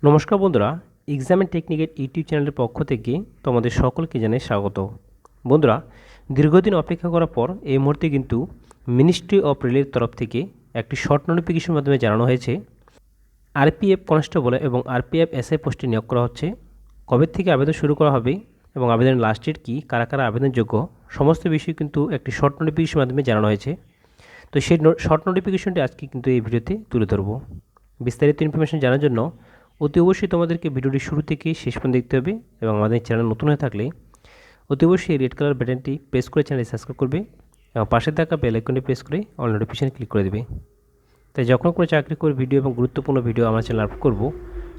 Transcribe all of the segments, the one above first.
নমস্কার বন্ধুরা, exam and টেকনিকের YouTube চ্যানেলের পক্ষ থেকে তোমাদের সকলকে জানাই স্বাগত। বন্ধুরা, দীর্ঘদিন অপেক্ষা করার পর এই মুহূর্তে কিন্তু মিনিস্ট্রি অফ রেলের তরফ থেকে একটি শর্ট নোটিফিকেশনের মাধ্যমে জানানো হয়েছে আরপিএফ কনস্টেবল এবং আরপিএফ এসআই পোস্টে নিয়োগ করা হচ্ছে। কবে থেকে আবেদন শুরু করা হবে এবং আবেদনের লাস্ট ডেট কী, কারা কারা আবেদনযোগ্য, সমস্ত বিষয় কিন্তু একটি শর্ট নোটিফিকেশনের মাধ্যমে জানানো হয়েছে। তো সেই শর্ট নোটিফিকেশনটি আজকে কিন্তু এই ভিডিওতে তুলে ধরব। বিস্তারিত ইনফরমেশন জানার জন্য অতি অবশ্যই তোমাদেরকে ভিডিওটি শুরু থেকে শেষ পর্যন্ত দেখতে হবে এবং আমাদের চ্যানেল নতুন হয়ে থাকলে অতি অবশ্যই রেড কালার বাটনটি প্রেস করে চ্যানেল সাবস্ক্রাইব করবে এবং পাশে থাকা বেল আইকনটি প্রেস করে অল নোটিফিকেশন ক্লিক করে দেবে। তাই যখন কোনো চাকরি করে ভিডিও এবং গুরুত্বপূর্ণ ভিডিও আমার চ্যানেল আপলোড করব,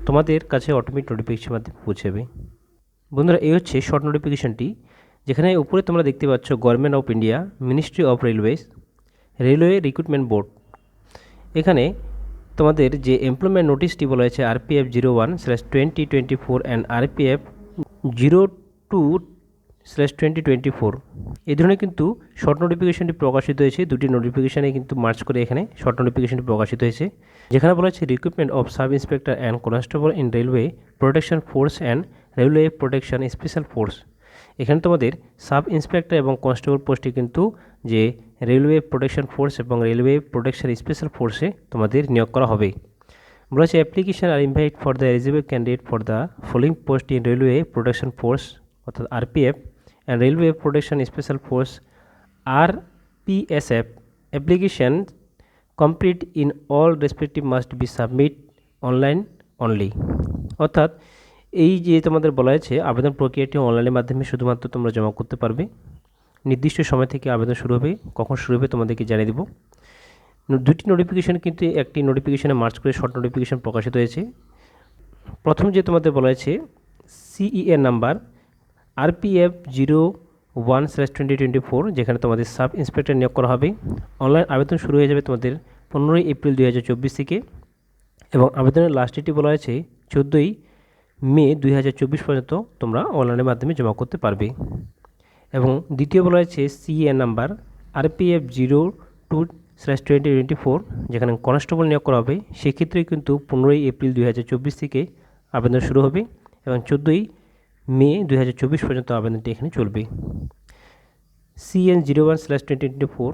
তোমাদের কাছে অটোমেটিক নোটিফিকেশনের মাধ্যমে পৌঁছে যাবে। বন্ধুরা, এই হচ্ছে শর্ট নোটিফিকেশনটি, যেখানে উপরে তোমরা দেখতে পাচ্ছ government of India, ministry of railways, railway recruitment board. এখানে তোমাদের যে এমপ্লয়মেন্ট নোটিশটি বলা হয়েছে আরপিএফ 01/2024 অ্যান্ড আরপিএফ 02/2024, এই ধরনের কিন্তু শর্ট নোটিফিকেশনটি প্রকাশিত হয়েছে। দুটি নোটিফিকেশানে কিন্তু মার্চ করে এখানে শর্ট নোটিফিকেশনটি প্রকাশিত হয়েছে, যেখানে বলা হয়েছে recruitment of sub inspector and constable in railway protection force and railway protection special force. এখানে তোমাদের সাব ইন্সপেক্টর এবং কনস্টেবল পোস্টে কিন্তু যে রেলওয়ে প্রোটেকশন ফোর্স এবং রেলওয়ে প্রোটেকশন স্পেশাল ফোর্সে তোমাদের নিয়োগ করা হবে। বলা হচ্ছে application are invite for the eligible candidate for the following post in railway protection force অর্থাৎ RPF and railway protection special force RPSF. Application complete in all respective must be submit online only. অর্থাৎ এই যে তোমাদের বলা হয়েছে আবেদন প্রক্রিয়াটি অনলাইনের মাধ্যমে শুধুমাত্র তোমরা জমা করতে পারবে। নির্দিষ্ট সময় থেকে আবেদন শুরু হবে, কখন শুরু হবে তোমাদেরকে জানিয়ে দেব। দুটি নোটিফিকেশান কিন্তু একটি নোটিফিকেশানে মার্চ করে শর্ট নোটিফিকেশান প্রকাশিত হয়েছে। প্রথম যে তোমাদের বলা হয়েছে সিইএ নাম্বার আরপিএফ 01/2024, যেখানে তোমাদের সাব ইন্সপেক্টর নিয়োগ করা হবে। অনলাইন আবেদন শুরু হয়ে যাবে তোমাদের 15ই এপ্রিল 2024 থেকে এবং আবেদনের লাস্ট ডেটটি বলা হয়েছে 14ই মে 2024 পর্যন্ত তোমরা অনলাইনের মাধ্যমে জমা করতে পারবে। এবং দ্বিতীয় বলা হয়েছে সিএ নাম্বার আরপিএফ 02/2024, যেখানে কনস্টেবল নিয়োগ করা হবে। সেক্ষেত্রে কিন্তু 15ই এপ্রিল 2024 থেকে আবেদন শুরু হবে এবং 14ই মে 2024 পর্যন্ত আবেদনটি এখানে চলবে। CN 01/2024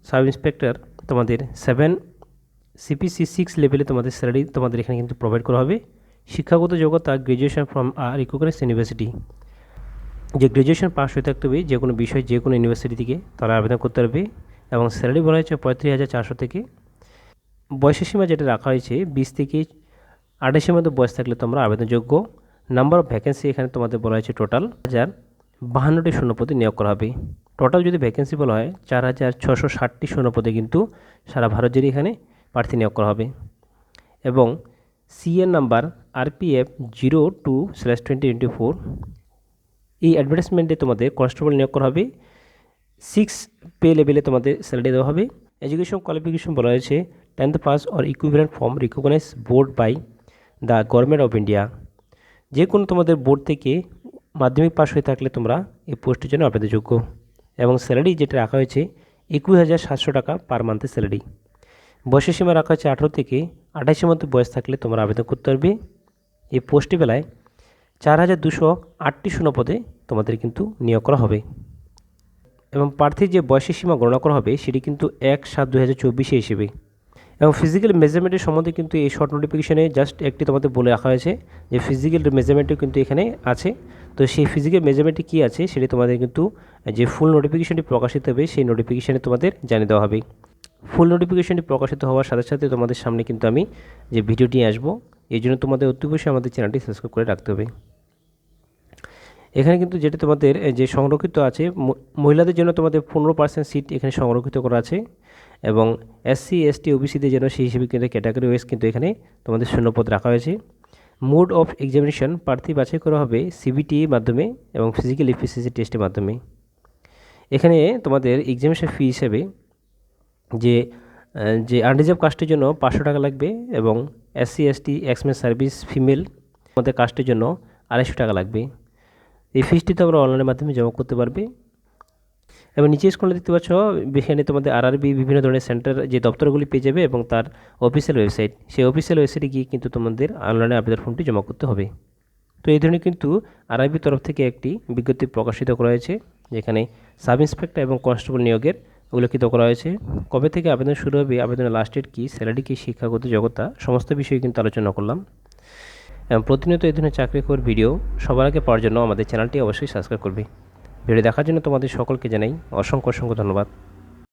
সাব ইন্সপেক্টর তোমাদের 7 CPC 6 লেভেলে তোমাদের স্যালারি তোমাদের এখানে কিন্তু প্রোভাইড করা হবে। শিক্ষাগত যোগ্যতা গ্র্যাজুয়েশন ফ্রম রিকগনাইজড ইউনিভার্সিটি, যে গ্র্যাজুয়েশন পাস হয়ে থাকতে হবে যে কোনো বিষয় যে কোনো ইউনিভার্সিটি থেকে তারা আবেদন করতে পারবে। এবং স্যালারি বলা হয়েছে 35,400 থেকে। বয়সের সীমা যেটা রাখা হয়েছে 20 থেকে 28-এর মধ্যে বয়স থাকলে তোমরা আবেদনযোগ্য। নাম্বার অফ ভ্যাকেন্সি এখানে তোমাদের বলা হয়েছে টোটাল 1052টি শূন্যপদে নিয়োগ করা হবে। টোটাল যদি ভ্যাকেন্সি বলা হয় 4660টি শূন্যপদে কিন্তু সারা ভারত জুড়ে এখানে প্রার্থী নিয়োগ করা হবে। এবং সিএন নাম্বার আরপিএফ 02/2024, এই অ্যাডভার্টাইজমেন্টে তোমাদের কনস্টেবল নিয়োগ করা হবে। 6 পে লেভেলে তোমাদের স্যালারি দেওয়া হবে। এডুকেশন কোয়ালিফিকেশন বলা হয়েছে 10th পাস or equivalent from recognize board by the government of India. যে কোনো তোমাদের বোর্ড থেকে মাধ্যমিক পাস হয়ে থাকলে তোমরা এই পোস্টের জন্য আবেদনযোগ্য। এবং স্যালারি যেটা রাখা হয়েছে 21,700 টাকা পার মান্থের স্যালারি। বয়সের সীমা রাখা হয়েছে 18 থেকে 28-এর মধ্যে বয়স থাকলে তোমরা আবেদন করতে পারবে। এই পোস্টে বেলায় 4208টি শূন্যপদে তোমাদের কিন্তু নিয়োগ করা হবে। এবং প্রার্থীর যে বয়সের সীমা গণনা করা হবে সেটি কিন্তু 1/7/2024 হিসেবে। এবং ফিজিক্যাল মেজারমেন্টের সম্বন্ধে কিন্তু এই শর্ট নোটিফিকেশনে জাস্ট একটি তোমাদের বলে রাখা হয়েছে যে ফিজিক্যাল মেজারমেন্টও কিন্তু এখানে আছে। তো সেই ফিজিক্যাল মেজারমেন্টে কী আছে সেটি তোমাদের কিন্তু যে ফুল নোটিফিকেশনটি প্রকাশিত হবে সেই নোটিফিকেশানে তোমাদের জানিয়ে দেওয়া হবে। ফুল নোটিফিকেশনটি প্রকাশিত হওয়ার সাথে সাথে তোমাদের সামনে কিন্তু আমি যে ভিডিওটি আসবো, এই জন্য তোমাদের অতি অবশ্যই আমাদের চ্যানেলটি সাবস্ক্রাইব করে রাখতে হবে। এখানে কিন্তু যেটা তোমাদের যে সংরক্ষিত আছে মহিলাদের জন্য তোমাদের 15% সিট এখানে সংরক্ষিত করা আছে। এবং SC ST OBCদের জন্য সেই হিসেবে কিন্তু ক্যাটাগরি ওয়াইজ কিন্তু এখানে তোমাদের শূন্যপদ রাখা হয়েছে। মোড অফ এক্সামিনেশন প্রার্থী বাছাই করা হবে CBT মাধ্যমে এবং ফিজিক্যাল এফিসিয়েন্সি টেস্টের মাধ্যমে। এখানে তোমাদের এক্সামিনেশন ফি হিসেবে যে আনরিজার্ভ কাস্টের জন্য 500 টাকা লাগবে এবং SC ST X-Men service female আমাদের কাস্টের জন্য 250 টাকা লাগবে। এই ফিসটি তোমরা অনলাইনের মাধ্যমে জমা করতে পারবে। এবং নিচে স্ক্রলে দেখতে পাচ্ছ এখানে তোমাদের আরআরবি বিভিন্ন ধরনের সেন্টার যে দপ্তরগুলি পেয়ে যাবে এবং তার অফিসিয়াল ওয়েবসাইট, সেই অফিসিয়াল ওয়েবসাইটে গিয়ে কিন্তু তোমাদের অনলাইনে আবেদন ফর্মটি জমা করতে হবে। তো এই ধরনের কিন্তু আরআরবির তরফ থেকে একটি বিজ্ঞপ্তি প্রকাশিত করা হয়েছে, যেখানে সাব ইন্সপেক্টর এবং কনস্টেবল নিয়োগের উল্লেখিত করা হয়েছে। কবে থেকে আবেদন শুরু হবে, আবেদনের লাস্ট ডেট কী, স্যালারি কী, শিক্ষাগত যোগ্যতা, সমস্ত বিষয়ে কিন্তু আলোচনা করলাম। এবং প্রতিনিয়ত এই ধরনের চাকরি খবর ভিডিও সবার আগে পাওয়ার জন্য আমাদের চ্যানেলটি অবশ্যই সাবস্ক্রাইব করবে। ভিডিও দেখার জন্য তোমাদের সকলকে জানাই অসংখ্য ধন্যবাদ।